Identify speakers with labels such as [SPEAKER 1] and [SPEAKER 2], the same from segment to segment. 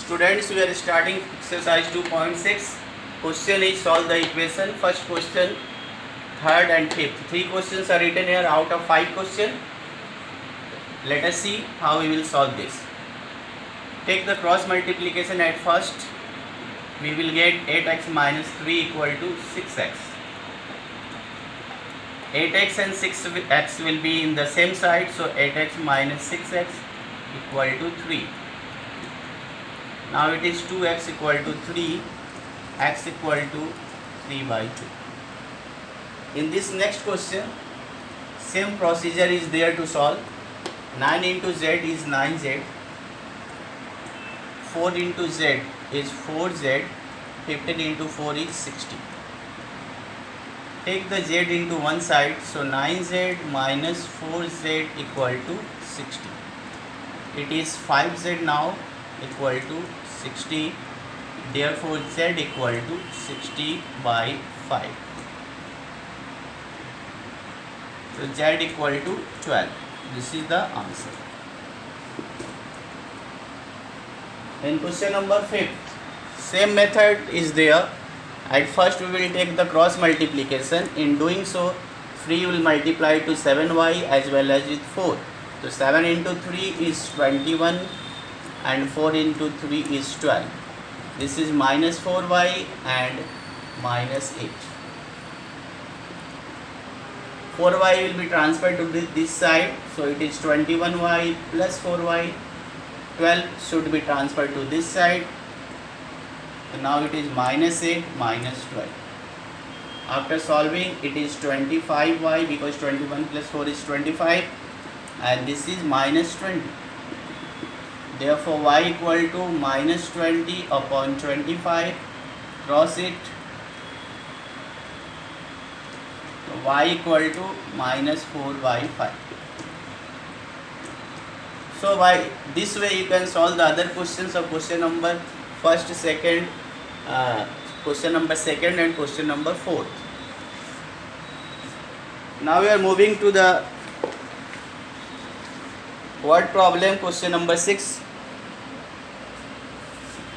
[SPEAKER 1] Students, we are starting exercise 2.6. Question is solve the equation. First question, third and fifth. 3 questions are written here out of 5 questions. Let us see how we will solve this. Take the cross multiplication at first. We will get 8x minus 3 equal to 6x. 8x and 6x will be in the same side, so 8x minus 6x equal to 3. Now it is 2x equal to 3, x equal to 3 by 2. In this next question, same procedure is there to solve. 9 into z is 9z, 4 into z is 4z, 15 into 4 is 60. Take the z into one side, so 9z minus 4z equal to 60. It is 5z now equal to 60, therefore z equal to 60 by 5. So z equal to 12. This is the answer. In question number 5, same method is there. At first we will take the cross multiplication. In doing so, 3 will multiply to 7y as well as with 4. So 7 into 3 is 21 and 4 into 3 is 12. This is minus 4y and minus 8. 4y will be transferred to this side, so it is 21y plus 4y. 12 should be transferred to this side. So now it is minus 8 minus 12. After solving, it is 25y because 21 plus 4 is 25, and this is minus 20. Therefore y equal to minus 20 upon 25. Cross it. So y equal to minus 4 by 5. So by this way you can solve the other questions of question number first, second, question number second and question number 4. Now we are moving to the word problem, question number 6.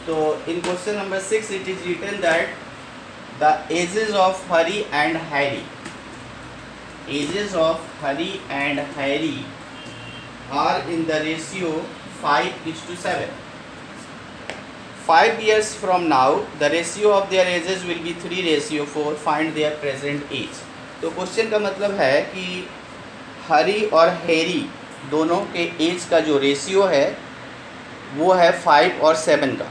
[SPEAKER 1] So in question number 6 it is written that the ages of Hari and Harry are in the ratio 5:7. 5 years from now, the ratio of their ages will be 3:4. Find their present age. तो question का मतलब है कि हरी और Harry दोनों के as का जो रेशियो है वो है 5 और 7 का.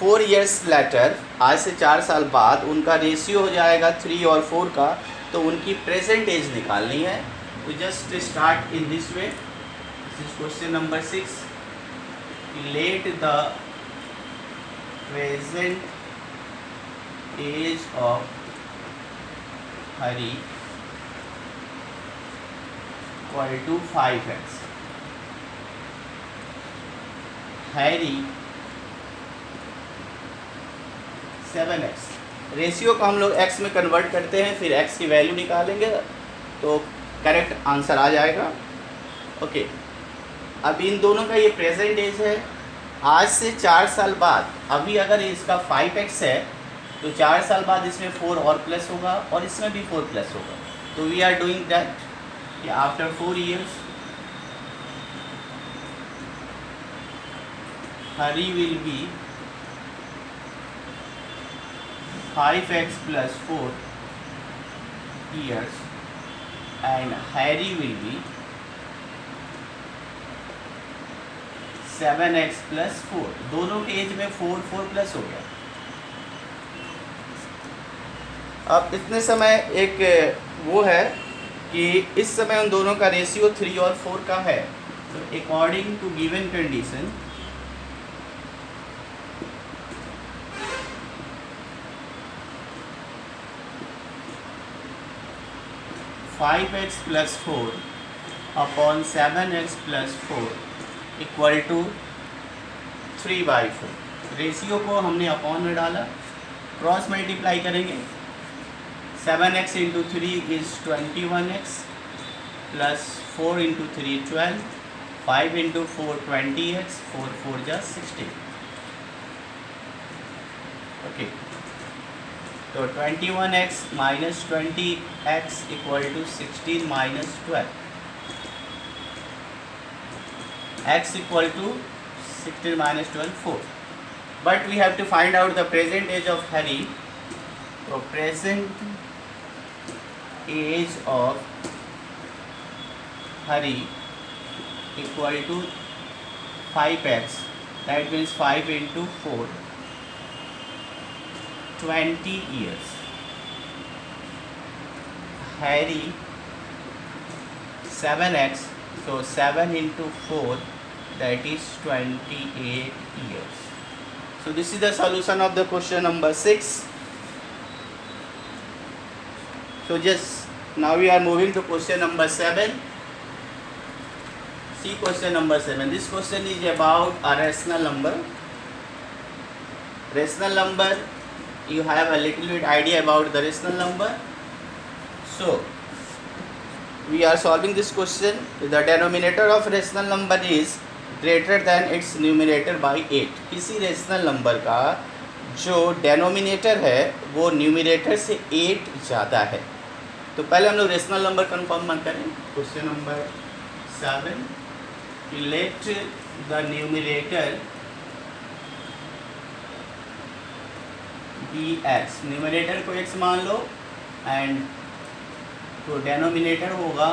[SPEAKER 1] 4 years later, आज से 4 साल बाद उनका रेशियो हो जाएगा 3 और 4 का, तो उनकी प्रेजेंट एज निकालनी है. We just start in this way. This is question number 6. Let the present age of Hari equal to 5x. Harry 7x. Ratio को हम लोग x में कन्वर्ट करते हैं, फिर x की वैल्यू निकालेंगे तो करेक्ट आंसर आ जाएगा. ओके, अब इन दोनों का ये प्रेजेंट एज है. आज से 4 साल बाद, अभी अगर इसका 5x है तो 4 साल बाद इसमें 4 और प्लस होगा और इसमें भी 4 प्लस होगा. तो वी आर डूइंग दैट कि after 4 years Hari will be 5x plus 4 years and Harry will be 7x plus 4. दोनों के एज में 4 प्लस हो गया. अब इतने समय एक वो है कि इस समय उन दोनों का रेशियो 3 और 4 का है. तो according to given condition, five x plus 4 upon 7x plus 4 equal to 3/4. Ratio को हमने अपॉन में डाला, क्रॉस मल्टीप्लाई करेंगे. 7x into 3 is 21x plus 4 into 3 12, 5 into 4 20x, 4 4 जा 16. ओके, तो 21x minus 20x equal to 16 minus 12, x equal to 16 minus 12, 4. But we have to find out the present age of Hari. So present age of Hari equal to 5x, that means 5 into 4, 20 years. Hari 7x, so 7 into 4, that is 28 years. So this is the solution of the question number 6. So just now we are moving to question number 7. See question number 7. This question is about a rational number. Rational number, you have a little bit idea about the rational number. So we are solving this question. The denominator of rational number is greater than its numerator by 8. किसी rational number का जो denominator है वो numerator से 8 ज़्यादा है. तो पहले हम लोग रेशनल नंबर कन्फर्म करें. Question number 7, let the numerator be x. Numerator को x मान लो एंड तो डेनोमिनेटर होगा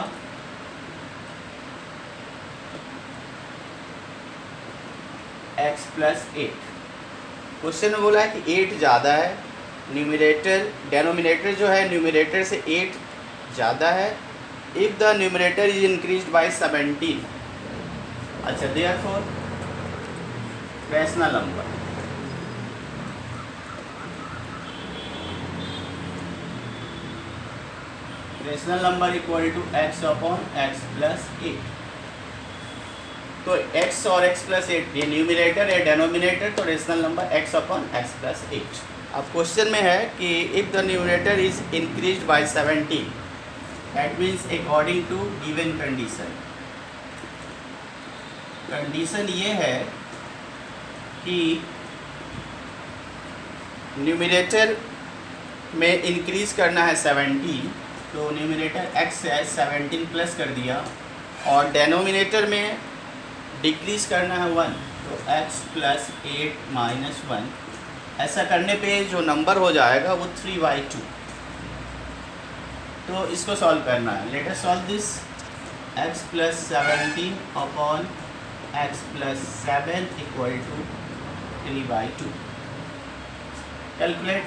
[SPEAKER 1] x प्लस 8. क्वेश्चन में बोला है कि 8 ज़्यादा है, न्यूमिनेटर डेनोमिनेटर जो है न्यूमिनेटर से 8 ज़्यादा है. If the numerator is increased by 17. अच्छा, therefore rational number rational number equal to x upon x plus 8. तो x और x प्लस 8 ये न्यूमिनेटर है, डेनोमिनेटर तो rational number x upon x plus 8. अब क्वेश्चन में है कि if the numerator is increased by 17, that means according to given condition. Condition ये है कि न्यूमिनेटर में इंक्रीज करना है 17, तो न्यूमिनेटर x है 17 प्लस कर दिया, और डेनोमिनेटर में डिक्रीज करना है 1, तो x प्लस 8 माइनस 1. ऐसा करने पे जो नंबर हो जाएगा वो 3/2. तो इसको सॉल्व करना है. Let us solve this. x plus 17 upon x plus 7 equal to 3/2. Calculate.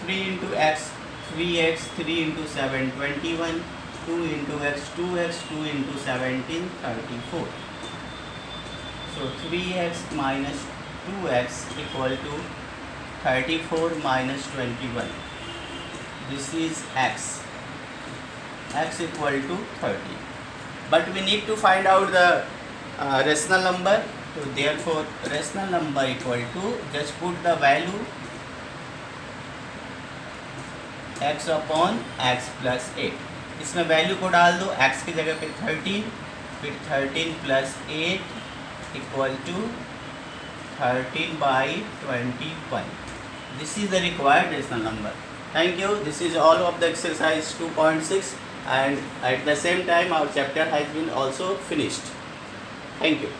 [SPEAKER 1] 3 into x 3x, 3 into 7 21, 2 into x 2x, 2 into 17 34. So 3x minus 2x equal to 34 minus 21. This is x. X equal to 30. But we need to find out the rational number. So therefore rational number equal to, just put the value x upon x plus 8. इसमें value को डाल दो. x की जगह पे 13, फिर 13 plus 8 equal to 13/21. This is the required rational number. Thank you. This is all of the exercise 2.6 and at the same time our chapter has been also finished. Thank you.